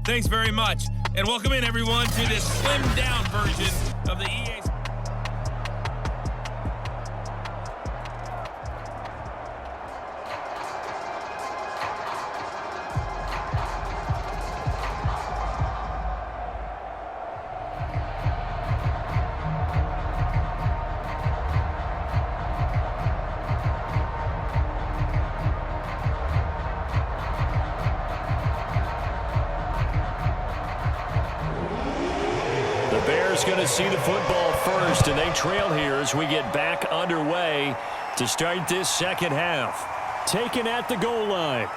Thanks very much. And welcome in, everyone, to this slimmed-down version of the EA. Going to see the football first, and they trail here as we get back underway to start this second half. Taken at the goal line.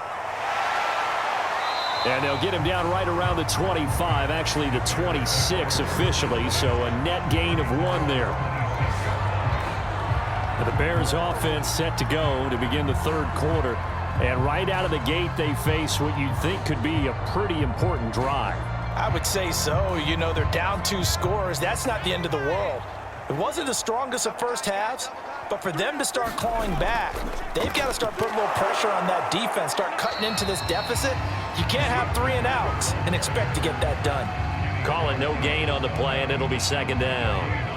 And they'll get him down right around the 25, actually the 26 officially, so a net gain of 1 there. The Bears offense set to go to begin the third quarter, and right out of the gate they face what you'd think could be a pretty important drive. I would say so. You know, they're down 2 scores. That's not the end of the world. It wasn't the strongest of first halves, but for them to start clawing back, they've got to start putting a little pressure on that defense, start cutting into this deficit. You can't have 3 and outs and expect to get that done. Call it no gain on the play, and it'll be second down.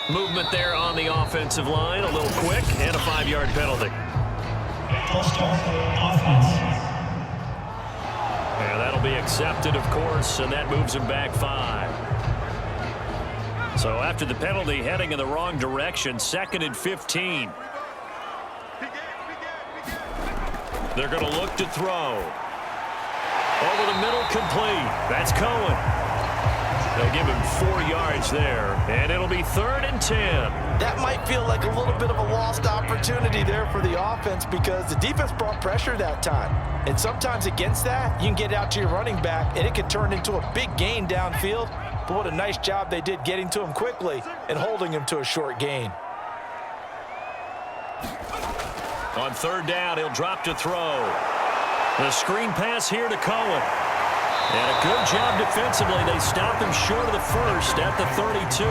Movement there on the offensive line, a little quick, and a 5-yard penalty. And that'll be accepted, of course, and that moves him back 5. So after the penalty, heading in the wrong direction, 2nd and 15. They're going to look to throw. Over the middle, complete. That's Cohen. They'll give him 4 yards there, and it'll be 3rd and 10. That might feel like a little bit of a lost opportunity there for the offense because the defense brought pressure that time. And sometimes against that, you can get out to your running back, and it can turn into a big gain downfield. But what a nice job they did getting to him quickly and holding him to a short gain. On 3rd down, he'll drop to throw. The screen pass here to Cohen. And a good job defensively. They stop him short of the first at the 32.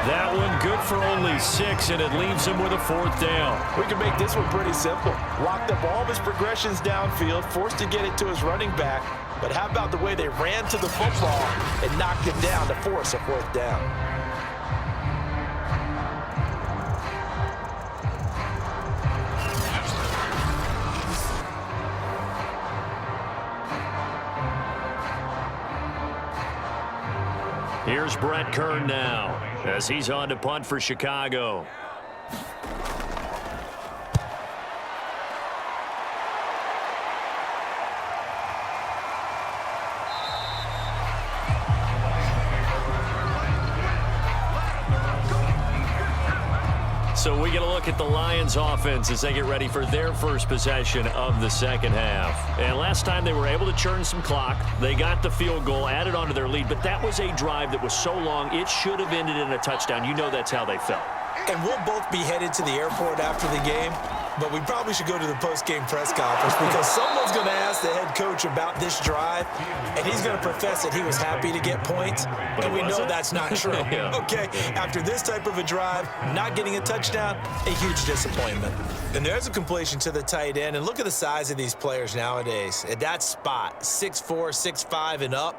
That one good for only 6, and it leaves him with a 4th down. We can make this one pretty simple. Locked up all of his progressions downfield, forced to get it to his running back. But how about the way they ran to the football and knocked it down to force a 4th down? Here's Brett Kern now as he's on to punt for Chicago. So we get a look at the Lions offense as they get ready for their first possession of the second half. And last time they were able to churn some clock. They got the field goal, added on to their lead, but that was a drive that was so long it should have ended in a touchdown. You know that's how they felt. And we'll both be headed to the airport after the game, but we probably should go to the post-game press conference because someone's going to ask the head coach about this drive, and he's going to profess that he was happy to get points, and we know that's not true. Yeah. Okay, after this type of a drive, not getting a touchdown, a huge disappointment. And there's a completion to the tight end, and look at the size of these players nowadays. At that spot, 6'4", 6'5", and up.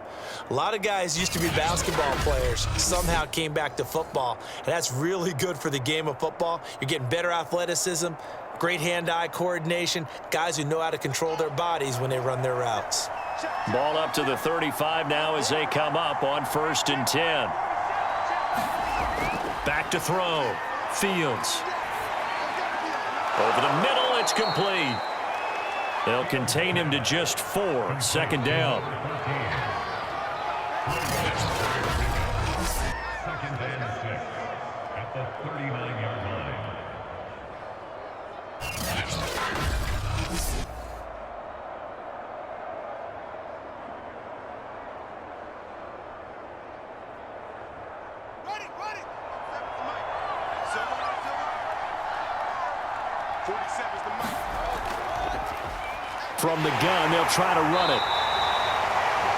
A lot of guys used to be basketball players, somehow came back to football, and that's really good for the game of football. You're getting better athleticism, great hand-eye coordination, guys who know how to control their bodies when they run their routes. Ball up to the 35 now as they come up on 1st and 10. Back to throw. Fields. Over the middle, it's complete. They'll contain him to just 4. 2nd down. Second and 6 at the 39-yard line. From the gun, they'll try to run it.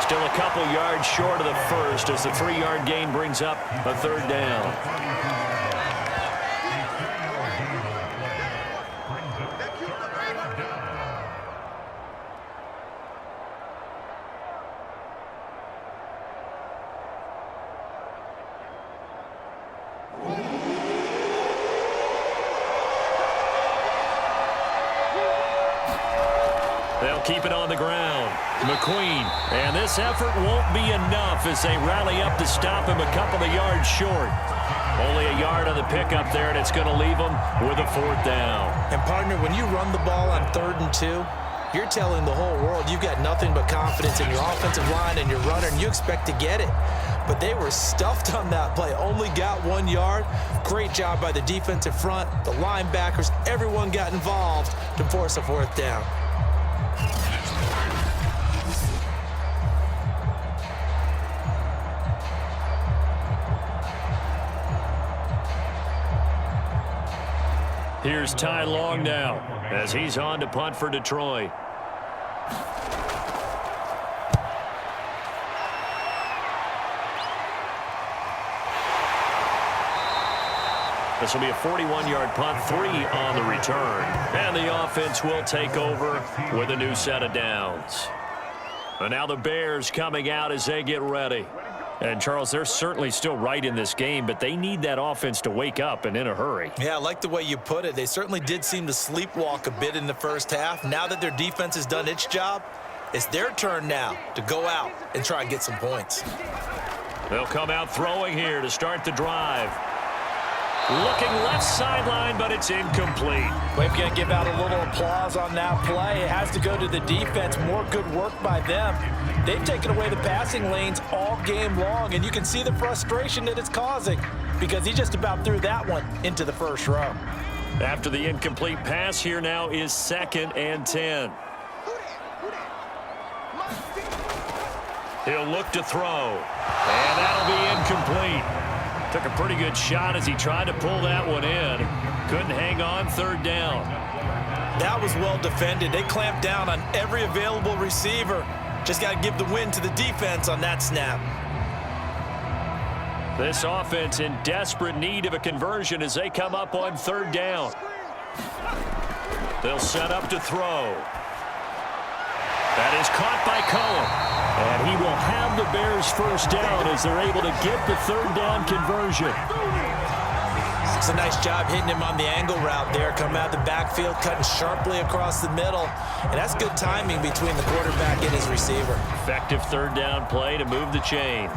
Still a couple yards short of the first as the 3-yard gain brings up a 3rd down. They'll keep it on the ground. McQueen. And this effort won't be enough as they rally up to stop him a couple of yards short. Only a yard on the pickup there, and it's going to leave them with a 4th down. And, partner, when you run the ball on 3rd and 2, you're telling the whole world you've got nothing but confidence in your offensive line and your runner, and you expect to get it. But they were stuffed on that play. Only got 1 yard. Great job by the defensive front, the linebackers. Everyone got involved to force a 4th down. Here's Ty Long now as he's on to punt for Detroit. This will be a 41-yard punt, 3 on the return. And the offense will take over with a new set of downs. And now the Bears coming out as they get ready. And, Charles, they're certainly still right in this game, but they need that offense to wake up and in a hurry. Yeah, I like the way you put it. They certainly did seem to sleepwalk a bit in the first half. Now that their defense has done its job, it's their turn now to go out and try and get some points. They'll come out throwing here to start the drive. Looking left sideline, but it's incomplete. We've got to give out a little applause on that play. It has to go to the defense. More good work by them. They've taken away the passing lanes all game long, and you can see the frustration that it's causing because he just about threw that one into the first row. After the incomplete pass, here now is 2nd and 10. He'll look to throw, and that'll be incomplete. Took a pretty good shot as he tried to pull that one in. Couldn't hang on, 3rd down. That was well defended. They clamped down on every available receiver. Just got to give the win to the defense on that snap. This offense in desperate need of a conversion as they come up on 3rd down. They'll set up to throw. That is caught by Cohen. And he will have the Bears 1st down as they're able to get the 3rd down conversion. It's a nice job hitting him on the angle route there. Coming out of the backfield, cutting sharply across the middle. And that's good timing between the quarterback and his receiver. Effective 3rd down play to move the chains.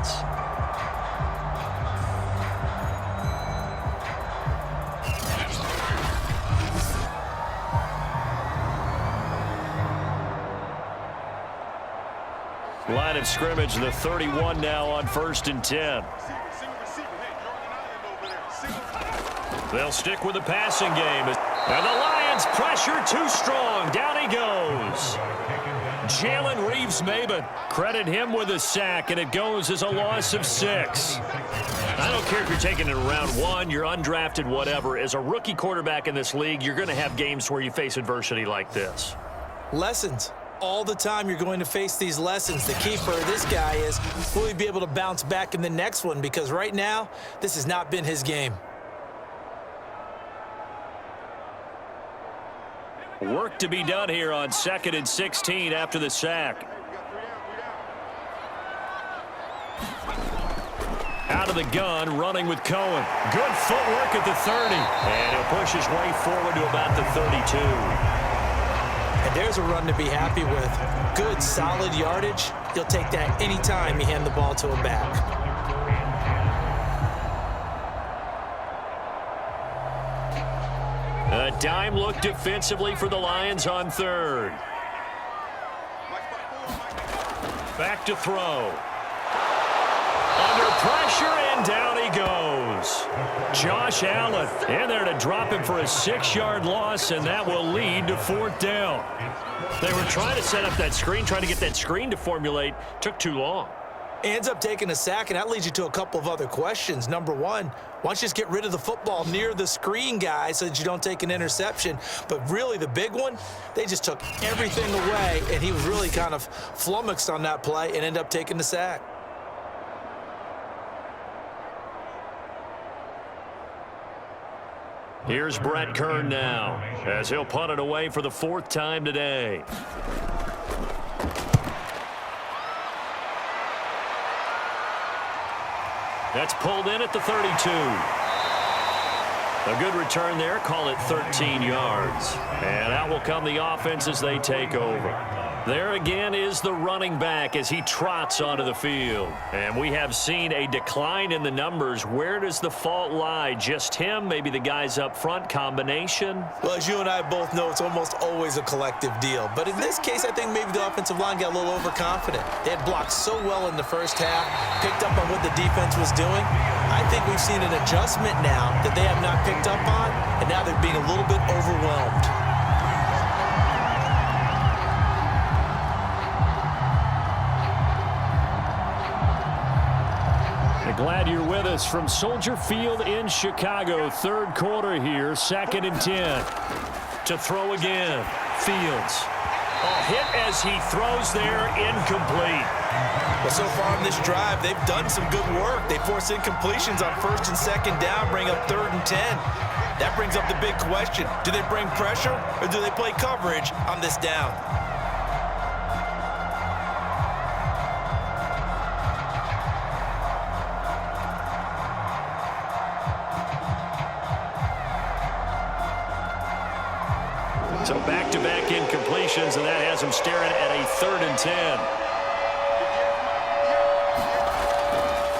Line of scrimmage, the 31 now on 1st and 10. They'll stick with the passing game. And the Lions pressure too strong. Down he goes. Jalen Reeves-Maybin. Credit him with a sack, and it goes as a loss of 6. I don't care if you're taking it in round 1, you're undrafted, whatever. As a rookie quarterback in this league, you're going to have games where you face adversity like this. Lessons. All the time you're going to face these lessons. The key for this guy is, will he be able to bounce back in the next one? Because right now, this has not been his game. Work to be done here on 2nd and 16 after the sack. Out of the gun, running with Cohen. Good footwork at the 30. And he'll push his way forward to about the 32. And there's a run to be happy with. Good, solid yardage. He'll take that anytime you hand the ball to him back. A dime look defensively for the Lions on 3rd. Back to throw. Under pressure, and down he goes. Josh Allen in there to drop him for a 6-yard loss, and that will lead to 4th down. They were trying to set up that screen, trying to get that screen to formulate. Took too long. Ends up taking a sack, and that leads you to a couple of other questions. Number one, why don't you just get rid of the football near the screen guy so that you don't take an interception? But really the big one, they just took everything away, and he was really kind of flummoxed on that play and ended up taking the sack. Here's Brett Kern now as he'll punt it away for the 4th time today. That's pulled in at the 32. A good return there. Call it 13 yards. And out will come the offense as they take over. There again is the running back as he trots onto the field. And we have seen a decline in the numbers. Where does the fault lie? Just him? Maybe the guys up front? Combination? Well, as you and I both know, it's almost always a collective deal. But in this case, I think maybe the offensive line got a little overconfident. They had blocked so well in the first half, picked up on what the defense was doing. I think we've seen an adjustment now that they have not picked up on, and now they're being a little bit overwhelmed. Glad you're with us from Soldier Field in Chicago. 3rd quarter here, 2nd and 10. To throw again, Fields. A hit as he throws there, incomplete. Well, so far in this drive, they've done some good work. They force incompletions on 1st and 2nd down, bring up 3rd and 10. That brings up the big question. Do they bring pressure or do they play coverage on this down? So back-to-back incompletions, and that has him staring at a 3rd and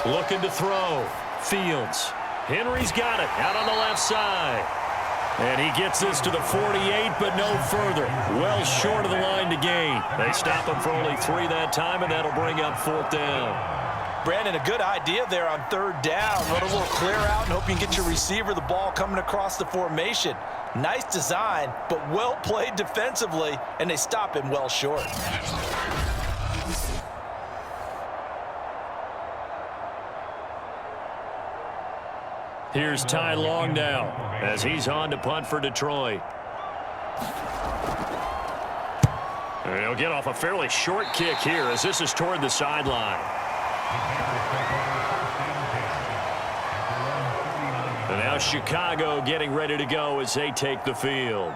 10. Looking to throw. Fields. Henry's got it out on the left side. And he gets this to the 48, but no further. Well short of the line to gain. They stop him for only 3 that time, and that'll bring up 4th down. Brandon, a good idea there on 3rd down. Run a little clear out and hope you can get your receiver the ball coming across the formation. Nice design, but well played defensively, and they stop him well short. Here's Ty Long now as he's on to punt for Detroit. And he'll get off a fairly short kick here as this is toward the sideline. And now Chicago getting ready to go as they take the field.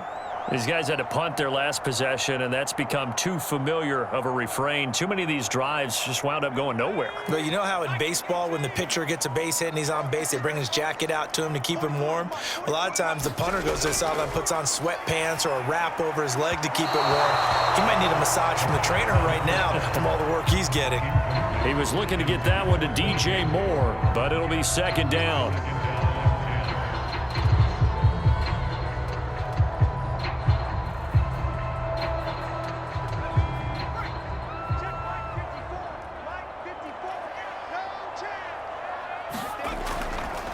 These guys had to punt their last possession, and that's become too familiar of a refrain. Too many of these drives just wound up going nowhere. But you know how in baseball, when the pitcher gets a base hit and he's on base, they bring his jacket out to him to keep him warm? A lot of times the punter goes to the sideline, puts on sweatpants or a wrap over his leg to keep it warm. He might need a massage from the trainer right now from all the work he's getting. He was looking to get that one to DJ Moore, but it'll be 2nd down.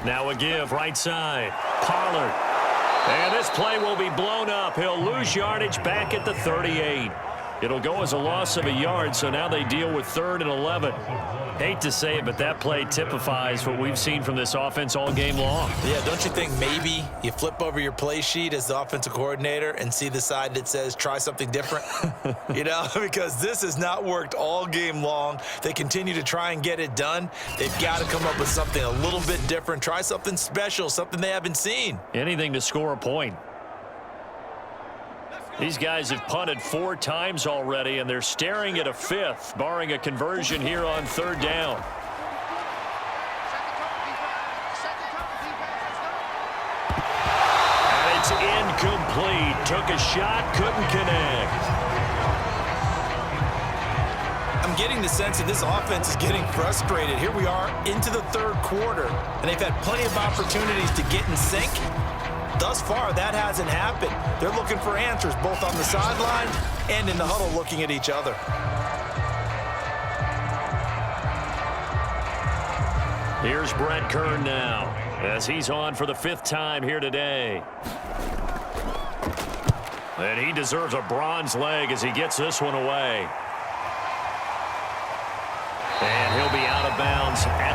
Now a give, right side. Pollard. And this play will be blown up. He'll lose yardage back at the 38. It'll go as a loss of a yard, so now they deal with 3rd and 11. Hate to say it, but that play typifies what we've seen from this offense all game long. Yeah, don't you think maybe you flip over your play sheet as the offensive coordinator and see the side that says try something different? You know, because this has not worked all game long. They continue to try and get it done. They've got to come up with something a little bit different. Try something special, something they haven't seen. Anything to score a point. These guys have punted 4 times already, and they're staring at a 5th, barring a conversion here on 3rd down. And it's incomplete. Took a shot, couldn't connect. I'm getting the sense that this offense is getting frustrated. Here we are into the 3rd quarter, and they've had plenty of opportunities to get in sync. Thus far, that hasn't happened. They're looking for answers both on the sideline and in the huddle looking at each other. Here's Brett Kern now as he's on for the 5th time here today. And he deserves a bronze leg as he gets this one away. And he'll be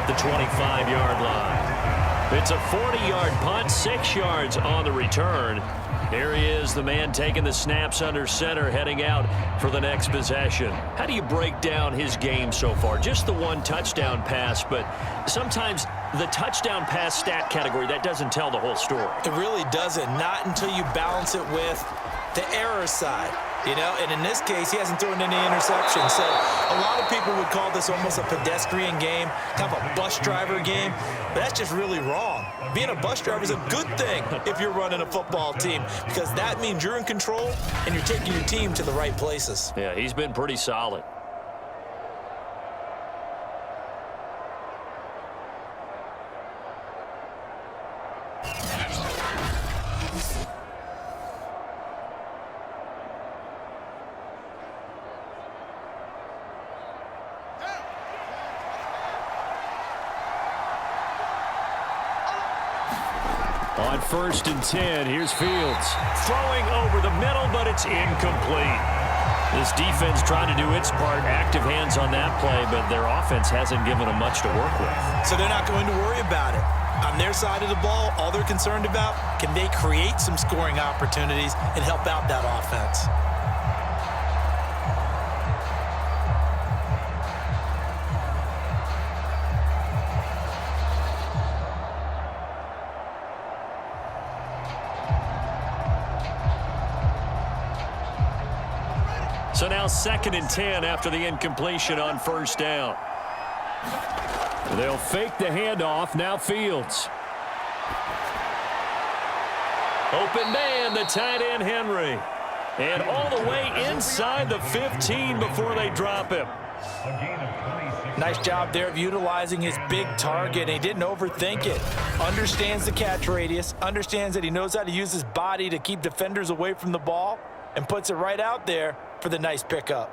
at the 25-yard line. It's a 40-yard punt, 6 yards on the return. Here he is, the man taking the snaps under center, heading out for the next possession. How do you break down his game so far? Just the one touchdown pass, but sometimes the touchdown pass stat category, that doesn't tell the whole story. It really doesn't, not until you balance it with the error side. You know, and in this case, he hasn't thrown any interceptions. So a lot of people would call this almost a pedestrian game, kind of a bus driver game. But that's just really wrong. Being a bus driver is a good thing if you're running a football team, because that means you're in control and you're taking your team to the right places. Yeah, he's been pretty solid. On 1st and 10, here's Fields. Throwing over the middle, but it's incomplete. This defense trying to do its part, active hands on that play, but their offense hasn't given them much to work with. So they're not going to worry about it. On their side of the ball, all they're concerned about, can they create some scoring opportunities and help out that offense? So now 2nd and 10 after the incompletion on 1st down. They'll fake the handoff. Now Fields. Open man, the tight end Henry. And all the way inside the 15 before they drop him. Nice job there of utilizing his big target. He didn't overthink it. Understands the catch radius. Understands that he knows how to use his body to keep defenders away from the ball. And puts it right out there for the nice pickup.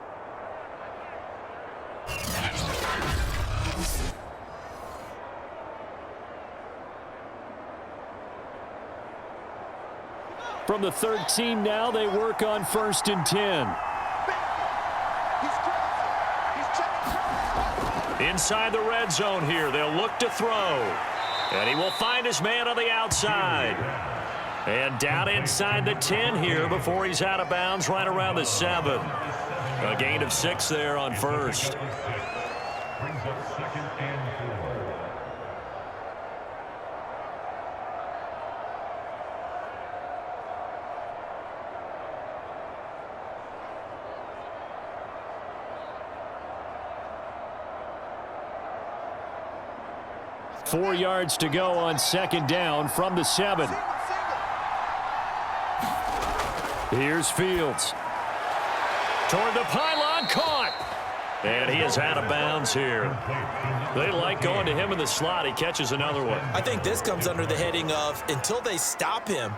From the 13 now, they work on 1st and 10. Inside the red zone here, they'll look to throw. And he will find his man on the outside. And down inside the 10 here before he's out of bounds right around the 7. A gain of 6 there on 1st. Brings up 2nd and 4. 4 yards to go on 2nd down from the 7. Here's Fields. Toward the pylon, caught. And he is out of bounds here. They like going to him in the slot. He catches another one. I think this comes under the heading of, until they stop him,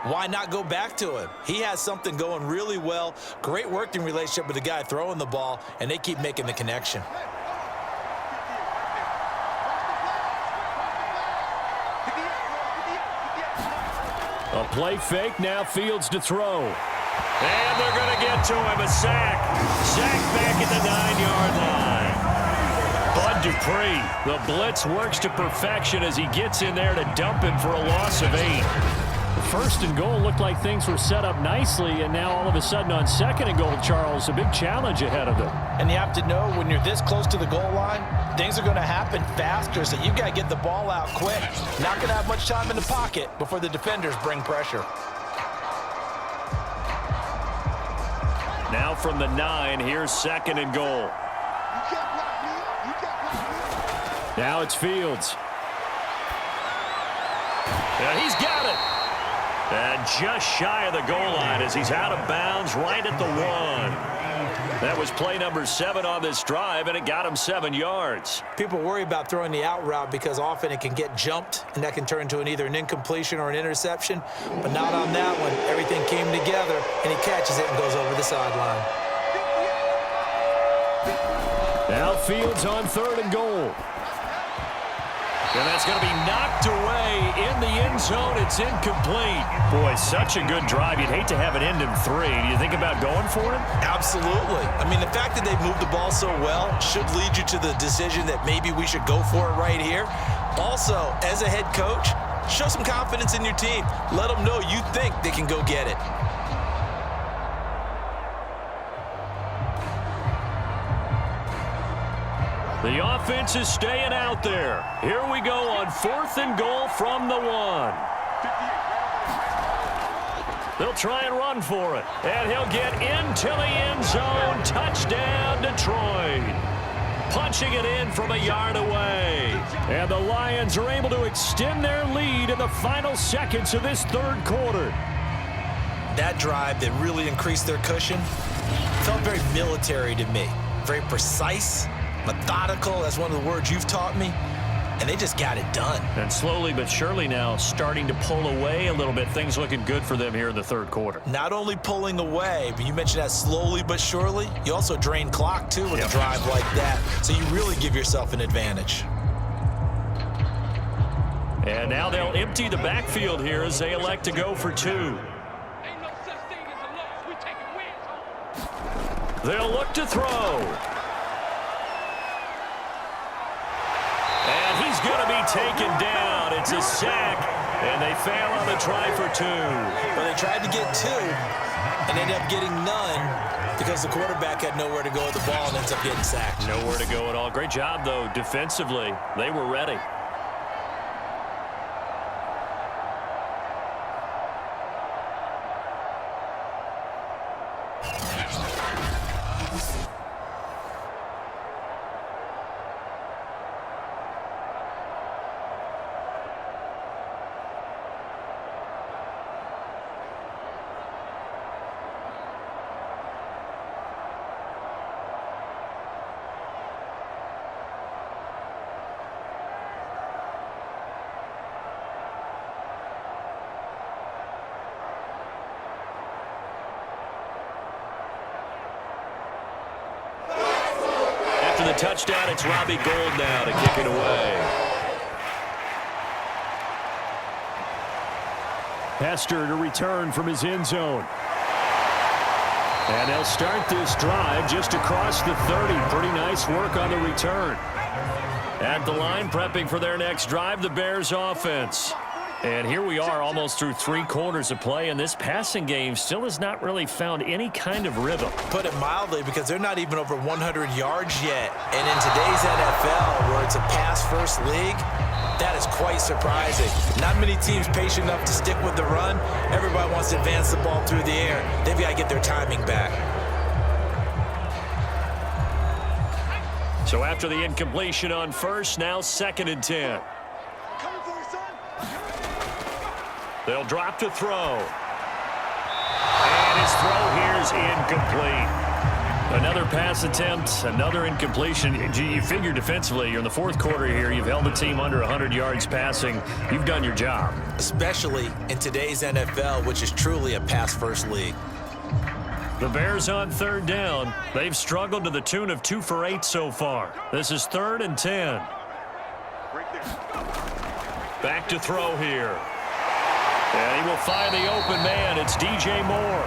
why not go back to him? He has something going really well. Great working relationship with the guy throwing the ball, and they keep making the connection. A play fake, now Fields to throw. And they're going to get to him, a sack. Sack back at the 9-yard line. Bud Dupree, the blitz works to perfection as he gets in there to dump him for a loss of 8. 1st and goal looked like things were set up nicely, and now all of a sudden on 2nd and goal, Charles, a big challenge ahead of them. And you have to know when you're this close to the goal line, things are going to happen faster, so you've got to get the ball out quick. Not going to have much time in the pocket before the defenders bring pressure. Now from the 9, here's 2nd and goal. Now it's Fields. And he's got it. And just shy of the goal line as he's out of bounds right at the 1. That was play number 7 on this drive, and it got him 7 yards. People worry about throwing the out route because often it can get jumped, and that can turn into either an incompletion or an interception. But not on that one. Everything came together, and he catches it and goes over the sideline. Now Fields on 3rd and goal. And that's going to be knocked away in the end zone. It's incomplete. Boy, such a good drive. You'd hate to have it end in 3. Do you think about going for it? Absolutely. I mean, the fact that they've moved the ball so well should lead you to the decision that maybe we should go for it right here. Also, as a head coach, show some confidence in your team. Let them know you think they can go get it. The offense is staying out there. Here we go on 4th and goal from the 1. They'll try and run for it. And he'll get into the end zone. Touchdown, Detroit. Punching it in from a yard away. And the Lions are able to extend their lead in the final seconds of this 3rd quarter. That drive that really increased their cushion felt very military to me. Very precise. Methodical, that's one of the words you've taught me, and they just got it done. And slowly but surely now starting to pull away a little bit. Things looking good for them here in the 3rd quarter. Not only pulling away, but you mentioned that slowly but surely. You also drain clock, too, with a drive like that, so you really give yourself an advantage. And now they'll empty the backfield here as they elect to go for 2. They'll look to throw. And he's going to be taken down. It's a sack, and they fail on the try for 2. Well, they tried to get 2 and ended up getting none because the quarterback had nowhere to go with the ball and ends up getting sacked. Nowhere to go at all. Great job, though, defensively. They were ready. After the touchdown, it's Robbie Gould now to kick it away. Hester to return from his end zone. And they'll start this drive just across the 30. Pretty nice work on the return. At the line, prepping for their next drive, the Bears offense. And here we are almost through 3 quarters of play, and this passing game still has not really found any kind of rhythm. Put it mildly, because they're not even over 100 yards yet. And in today's NFL, where it's a pass-first league, that is quite surprising. Not many teams patient enough to stick with the run. Everybody wants to advance the ball through the air. They've got to get their timing back. So after the incompletion on first, now 2nd and 10. They'll drop to throw. And his throw here is incomplete. Another pass attempt, another incompletion. You figure defensively, you're in the 4th quarter here. You've held the team under 100 yards passing. You've done your job. Especially in today's NFL, which is truly a pass-first league. The Bears on 3rd down. They've struggled to the tune of 2 for 8 so far. This is 3rd and 10. Back to throw here. And he will find the open man. It's DJ Moore.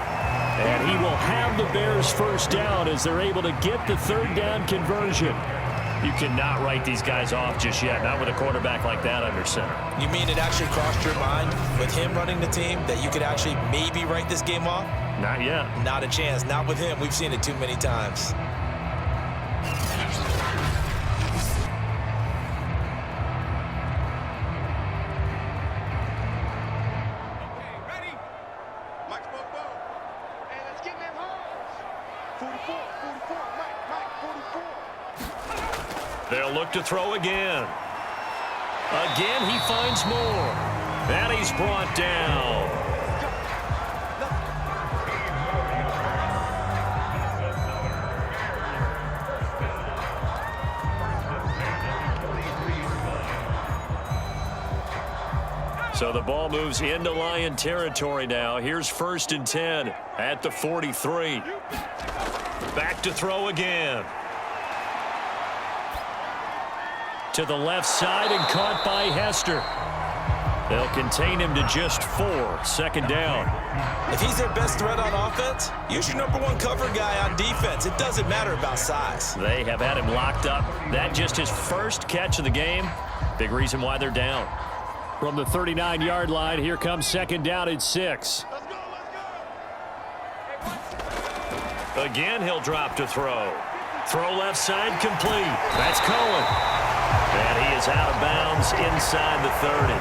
And he will have the Bears first down as they're able to get the 3rd down conversion. You cannot write these guys off just yet, not with a quarterback like that under center. You mean it actually crossed your mind with him running the team that you could actually maybe write this game off? Not yet. Not a chance. Not with him. We've seen it too many times. They'll look to throw again. Again, he finds more. And he's brought down. So the ball moves into Lion territory now. Here's 1st and 10 at the 43. Back to throw again. To the left side and caught by Hester. They'll contain him to just 4. 2nd down. If he's their best threat on offense, use your #1 cover guy on defense. It doesn't matter about size. They have had him locked up. That just his first catch of the game. Big reason why they're down. From the 39-yard line, here comes 2nd down and 6. Again, he'll drop to throw. Throw left side, complete. That's Cohen. And he is out of bounds inside the 30.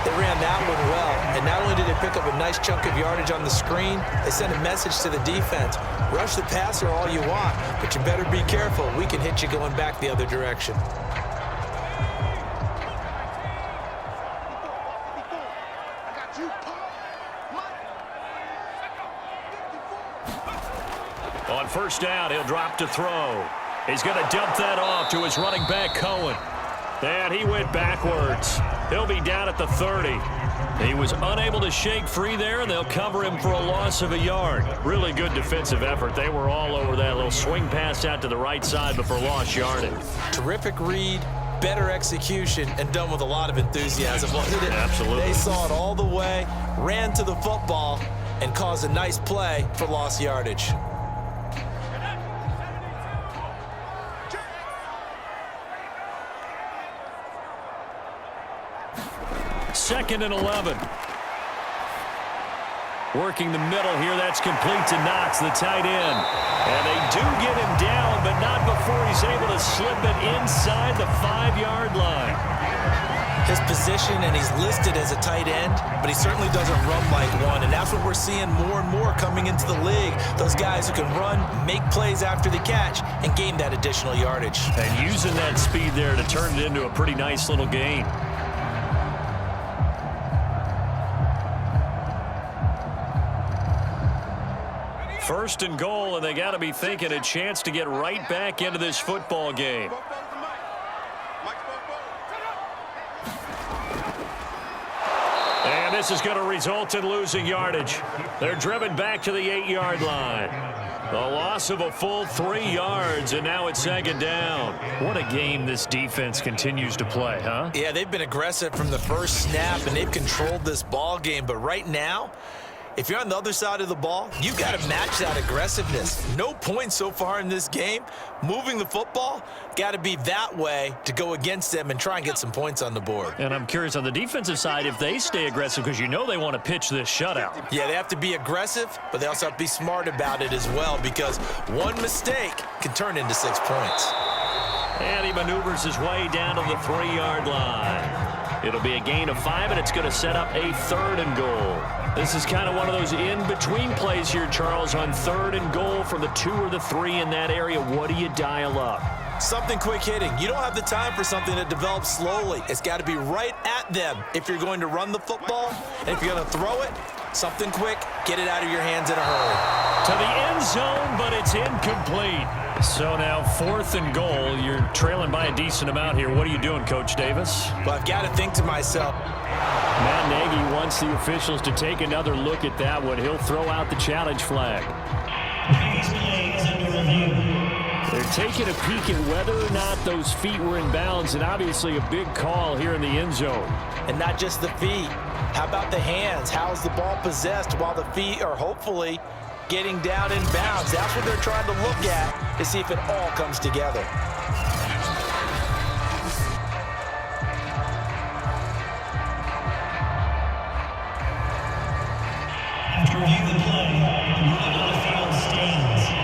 They ran that one well, and not only did they pick up a nice chunk of yardage on the screen, they sent a message to the defense. Rush the passer all you want, but you better be careful. We can hit you going back the other direction. On 1st down, he'll drop to throw. He's going to dump that off to his running back, Cohen. And he went backwards. He'll be down at the 30. He was unable to shake free there, and they'll cover him for a loss of a yard. Really good defensive effort. They were all over that little swing pass out to the right side, but for lost yardage. Terrific read, better execution, and done with a lot of enthusiasm. Absolutely. They saw it all the way, ran to the football, and caused a nice play for lost yardage. 2nd and 11. Working the middle here. That's complete to Knox, the tight end. And they do get him down, but not before he's able to slip it inside the 5-yard line. His position, and he's listed as a tight end, but he certainly doesn't run like one, and that's what we're seeing more and more coming into the league. Those guys who can run, make plays after the catch, and gain that additional yardage. And using that speed there to turn it into a pretty nice little gain. 1st and goal, and they got to be thinking a chance to get right back into this football game. And this is going to result in losing yardage. They're driven back to the 8-yard line. The loss of a full 3 yards, and now it's 2nd down. What a game this defense continues to play, huh? Yeah, they've been aggressive from the first snap, and they've controlled this ball game. But right now, if you're on the other side of the ball, you've got to match that aggressiveness. No points so far in this game. Moving the football, got to be that way to go against them and try and get some points on the board. And I'm curious on the defensive side if they stay aggressive, because you know they want to pitch this shutout. Yeah, they have to be aggressive, but they also have to be smart about it as well, because one mistake can turn into 6 points. And he maneuvers his way down to the 3-yard line. It'll be a gain of 5, and it's going to set up a 3rd and goal. This is kind of one of those in-between plays here, Charles, on 3rd and goal from the 2 or the 3 in that area. What do you dial up? Something quick hitting. You don't have the time for something that develops slowly. It's got to be right at them if you're going to run the football. And if you're going to throw it, something quick, get it out of your hands in a hurry. To the end zone, but it's incomplete. So now 4th and goal. You're trailing by a decent amount here. What are you doing, Coach Davis? Well, I've got to think to myself. Matt Nagy wants the officials to take another look at that one. He'll throw out the challenge flag. They're taking a peek at whether or not those feet were in bounds, and obviously a big call here in the end zone. And not just the feet. How about the hands? How's the ball possessed while the feet are hopefully getting down in bounds? That's what they're trying to look at to see if it all comes together.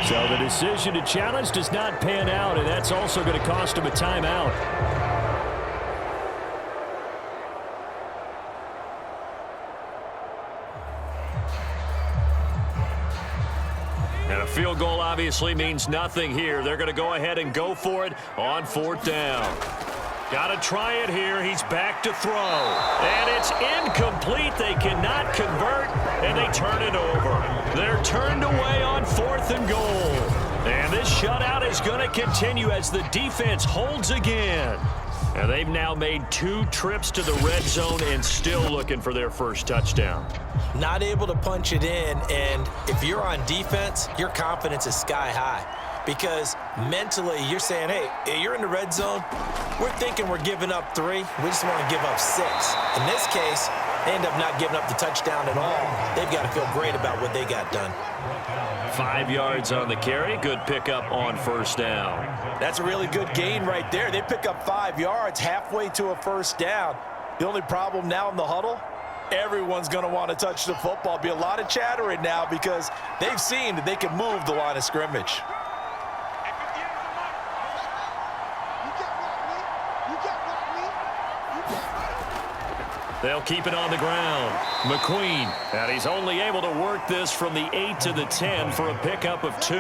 So the decision to challenge does not pan out, and that's also going to cost him a timeout. And a field goal obviously means nothing here. They're going to go ahead and go for it on 4th down. Got to try it here. He's back to throw. And it's incomplete. They cannot convert, and they turn it over. They're turned away on 4th and goal. And this shutout is going to continue as the defense holds again. And they've now made 2 trips to the red zone and still looking for their first touchdown. Not able to punch it in, and if you're on defense, your confidence is sky high. Because Mentally, you're saying, hey, you're in the red zone. We're thinking we're giving up 3. We just want to give up 6. In this case, they end up not giving up the touchdown at all. They've got to feel great about what they got done. 5 yards on the carry. Good pickup on first down. That's a really good gain right there. They pick up 5 yards halfway to a first down. The only problem now in the huddle, everyone's going to want to touch the football. Be a lot of chattering now because they've seen that they can move the line of scrimmage. They'll keep it on the ground. McQueen, and he's only able to work this from the 8 to the 10 for a pickup of 2.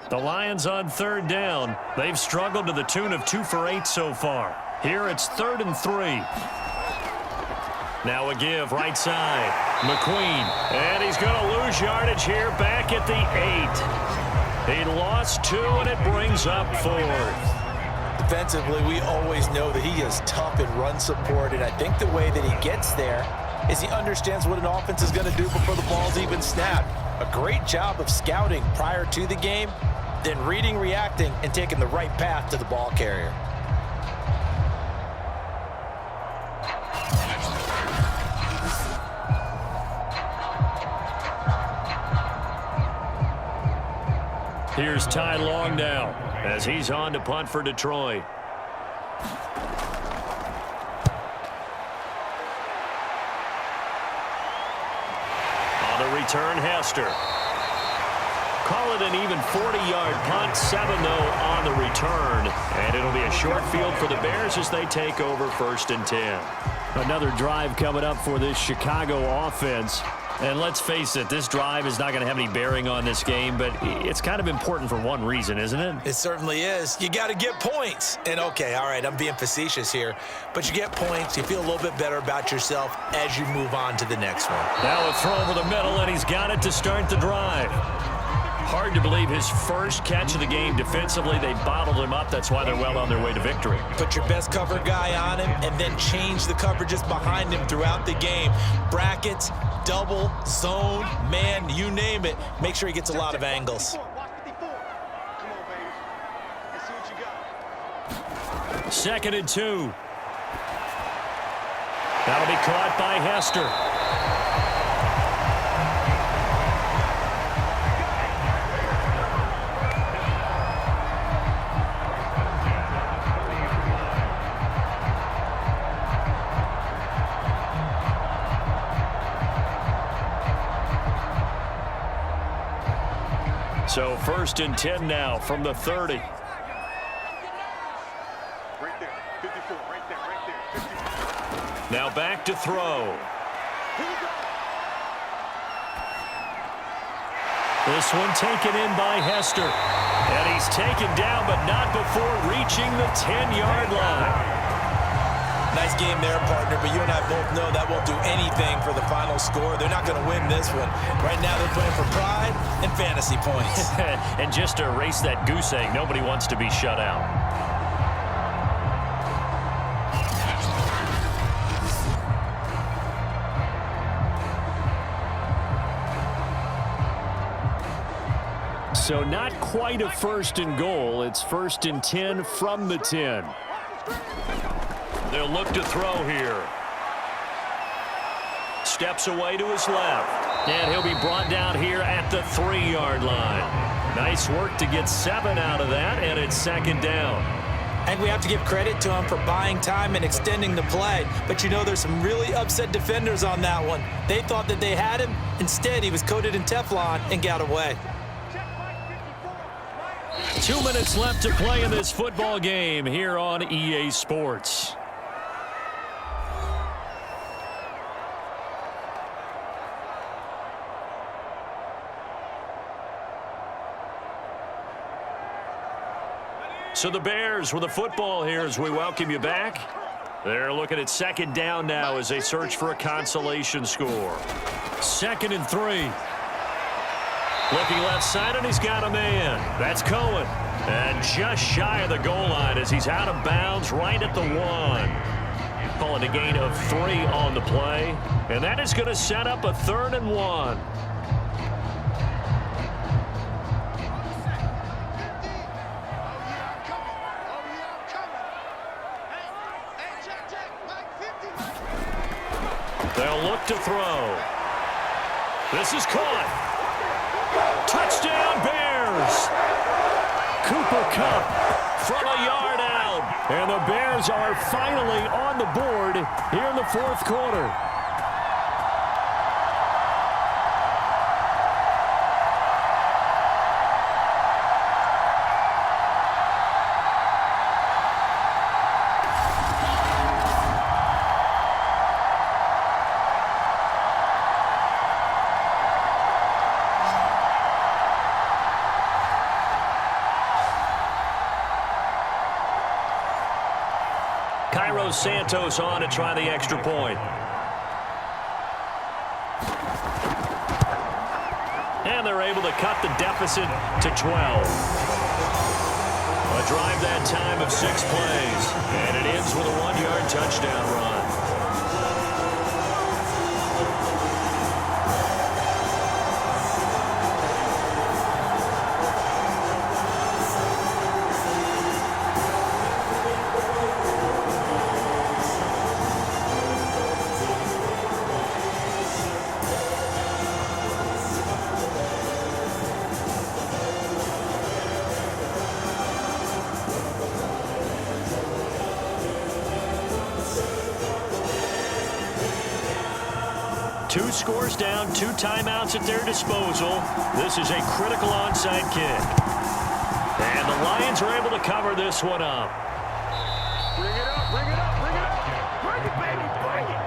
The Lions on 3rd down. They've struggled to the tune of 2 for 8 so far. Here it's 3rd and 3. Now a give right side. McQueen. And he's going to lose yardage here back at the 8. He lost 2 and it brings up 4th. Defensively, we always know that he is tough in run support, and I think the way that he gets there is he understands what an offense is going to do before the ball's even snapped. A great job of scouting prior to the game, then reading, reacting, and taking the right path to the ball carrier. Here's Ty Long now as he's on to punt for Detroit. On the return, Hester. Call it an even 40-yard punt, 7-0 on the return. And it'll be a short field for the Bears as they take over 1st and 10. Another drive coming up for this Chicago offense. And let's face it, this drive is not going to have any bearing on this game, but it's kind of important for one reason, isn't it? It certainly is. You got to get points. And, okay, all right, I'm being facetious here, but you get points. You feel a little bit better about yourself as you move on to the next one. Now a throw over the middle, and he's got it to start the drive. Hard to believe his first catch of the game defensively. They bottled him up. That's why they're well on their way to victory. Put your best cover guy on him and then change the coverages behind him throughout the game. Brackets, double, zone, man, you name it. Make sure he gets a lot of angles. 2nd and 2. That'll be caught by Hester. So 1st and 10 now from the 30. Right there, 54, right there, 54. Now back to throw. This one taken in by Hester. And he's taken down, but not before reaching the 10-yard line. Nice game there, partner, but you and I both know that won't do anything for the final score. They're not going to win this one. Right now they're playing for pride and fantasy points. And just to erase that goose egg, nobody wants to be shut out. So not quite a 1st and goal. It's 1st and 10 from the 10. They'll look to throw here. Steps away to his left. And he'll be brought down here at the 3-yard line. Nice work to get 7 out of that, and it's 2nd down. And we have to give credit to him for buying time and extending the play. But you know there's some really upset defenders on that one. They thought that they had him. Instead, he was coated in Teflon and got away. 2 minutes left to play in this football game here on EA Sports. So the Bears with the football here as we welcome you back. They're looking at 2nd down now as they search for a consolation score. 2nd and 3. Looking left side, and he's got a man. That's Cohen. And just shy of the goal line as he's out of bounds right at the 1. Calling a gain of 3 on the play. And that is going to set up a 3rd and 1. They'll look to throw. This is caught. Touchdown, Bears. Cooper Kupp from a yard out. And the Bears are finally on the board here in the 4th quarter. Santos on to try the extra point. And they're able to cut the deficit to 12. A drive that time of 6 plays. And it ends with a 1-yard touchdown run. Two scores down, 2 timeouts at their disposal. This is a critical onside kick. And the Lions are able to cover this one up. Bring it up, bring it up, bring it up. Bring it, baby, bring it.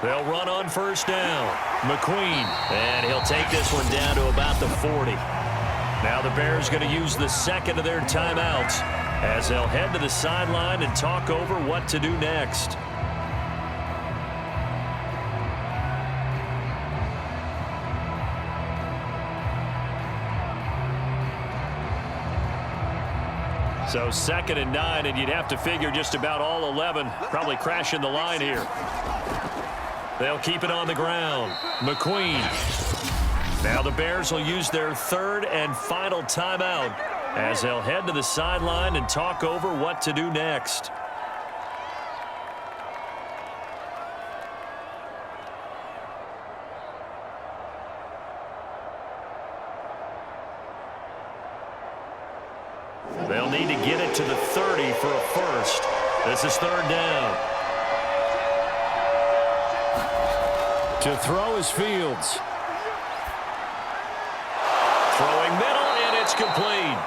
They'll run on first down. McQueen, and he'll take this one down to about the 40. Now the Bears going to use the second of their timeouts as they'll head to the sideline and talk over what to do next. So 2nd and 9, and you'd have to figure just about all 11 probably crashing the line here. They'll keep it on the ground. McQueen. Now the Bears will use their 3rd and final timeout as they'll head to the sideline and talk over what to do next. They'll need to get it to the 30 for a first. This is 3rd down. To throw is Fields. Throwing middle, and it's complete.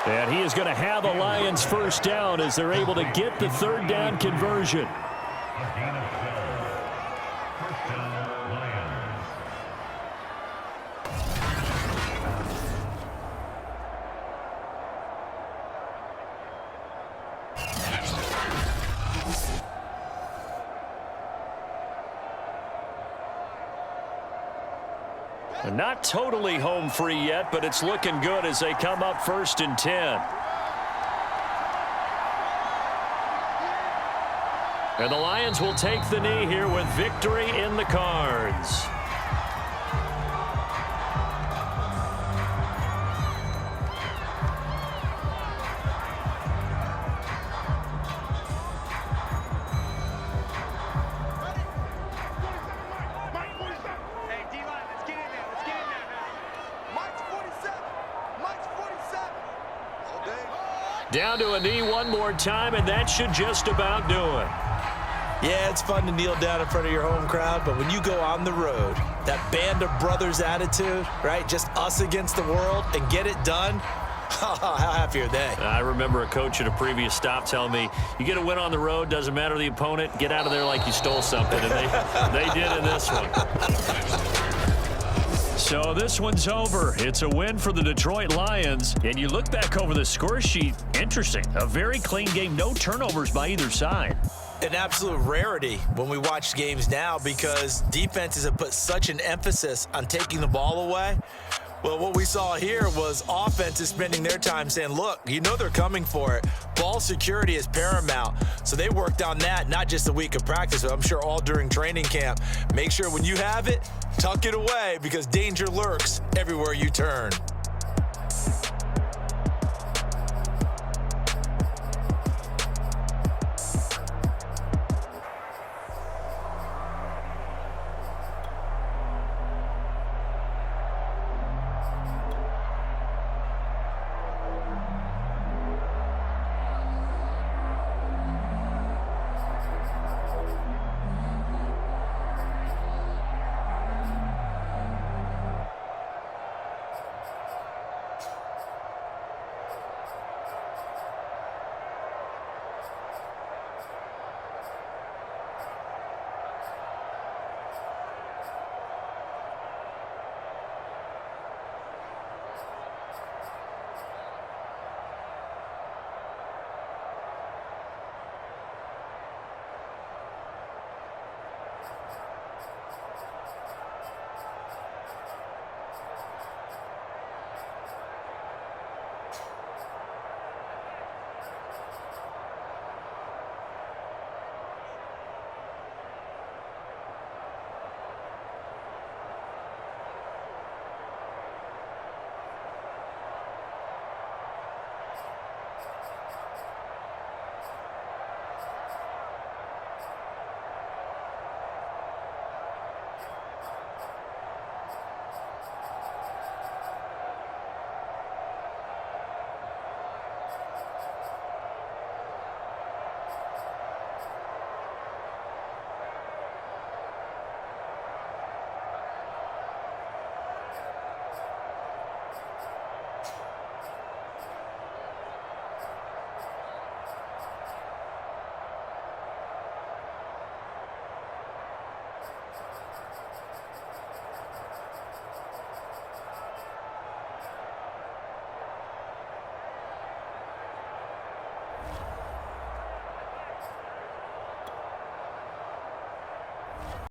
And he is going to have the Lions first down as they're able to get the 3rd down conversion. Not totally home free yet, but it's looking good as they come up 1st and 10. And the Lions will take the knee here with victory in the cards. Down to a knee one more time, and that should just about do it. Yeah, it's fun to kneel down in front of your home crowd, but when you go on the road, that band of brothers attitude, right, just us against the world, and get it done, How happy are they? I remember a coach at a previous stop telling me, you get a win on the road, doesn't matter the opponent, get out of there like you stole something. And they did in this one. So this one's over. It's a win for the Detroit Lions. And you look back over the score sheet, interesting. A very clean game, no turnovers by either side. An absolute rarity when we watch games now because defenses have put such an emphasis on taking the ball away. Well, what we saw here was offenses spending their time saying, look, you know they're coming for it. Ball security is paramount. So they worked on that, not just a week of practice, but I'm sure all during training camp. Make sure when you have it, tuck it away because danger lurks everywhere you turn.